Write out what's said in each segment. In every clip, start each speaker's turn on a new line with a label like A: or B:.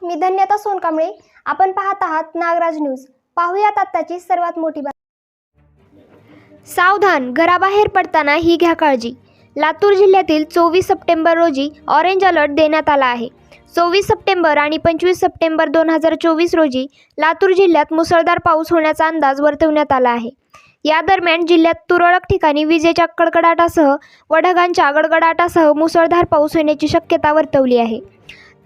A: मी धन्यता सोनकांबळे. आपण पाहत आहात नागराज न्यूज. पाहूयात आताची सर्वात मोठी बातमी. सावधान, घराबाहेर पडताना ही घ्या काळजी. लातूर जिल्ह्यातील 24 सप्टेंबर रोजी ऑरेंज अलर्ट देण्यात आला आहे. 24 सप्टेंबर आणि 25 सप्टेंबर 2024 रोजी लातूर जिल्ह्यात मुसळधार पाऊस होण्याचा अंदाज वर्तवण्यात आला आहे. या दरम्यान जिल्ह्यात तुरळक ठिकाणी विजेच्या कडकडाटासह व ढगांच्या गडगडाटासह मुसळधार पाऊस होण्याची शक्यता वर्तवली आहे.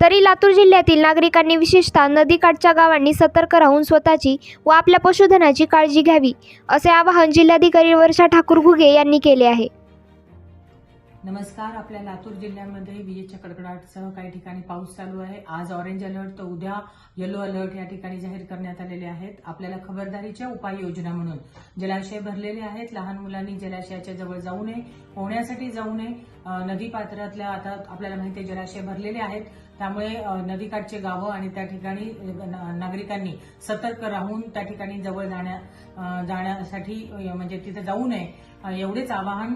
A: तरी लातूर जिल्ह्यातील नागरिकांनी विशेषतः नदीकाठच्या गावांनी सतर्क राहून स्वतःची व आपल्या पशुधनाची काळजी घ्यावी, असे आवाहन जिल्हाधिकारी वर्षा ठाकूर घुगे यांनी केले आहे.
B: नमस्कार. आपल्या लातूर जिल्ह्यामध्ये विजेच्या कडकडाटासह काही ठिकाणी पाऊस चालू आहे. आज ऑरेंज अलर्ट तर उद्या येलो अलर्ट या ठिकाणी जाहीर करण्यात आलेले आहेत. आपल्याला खबरदारीच्या उपाययोजना म्हणून जलाशय भरलेले आहेत. लहान मुलांनी जलाशयाच्या जवळ जाऊ नये, पोहण्यासाठी जाऊ नये. नदी पात्रातल्या आता आपल्याला माहिती आहे जलाशय भरलेले आहेत, त्यामुळे नदीकाठचे गावं आणि त्या ठिकाणी नागरिकांनी सतर्क राहून त्या ठिकाणी जवळ जाण्यासाठी म्हणजे तिथे जाऊ नये एवढेच आवाहन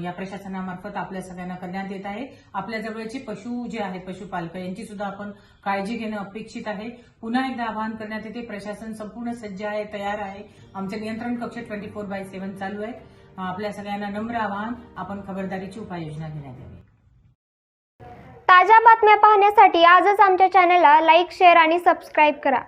B: या प्रशासनामार्फत आपल्या सगळ्यांना करण्यात येत आहे. आपल्या जवळचे पशु जे आहेत, पशुपालक यांची सुद्धा आपण काळजी घेणं अपेक्षित आहे. पुन्हा एकदा आवाहन करण्यात येते, प्रशासन संपूर्ण सज्ज आहे, तयार आहे. आमचे नियंत्रण कक्ष 24/7 चालू आहे. आपल्या सगळ्यांना नम्र आवाहन, आपण खबरदारीची उपाययोजना घेण्यात यावी.
A: ताज्या बातम्या पाहण्यासाठी आजच आमच्या चॅनलला लाईक, शेअर आणि सबस्क्राईब करा.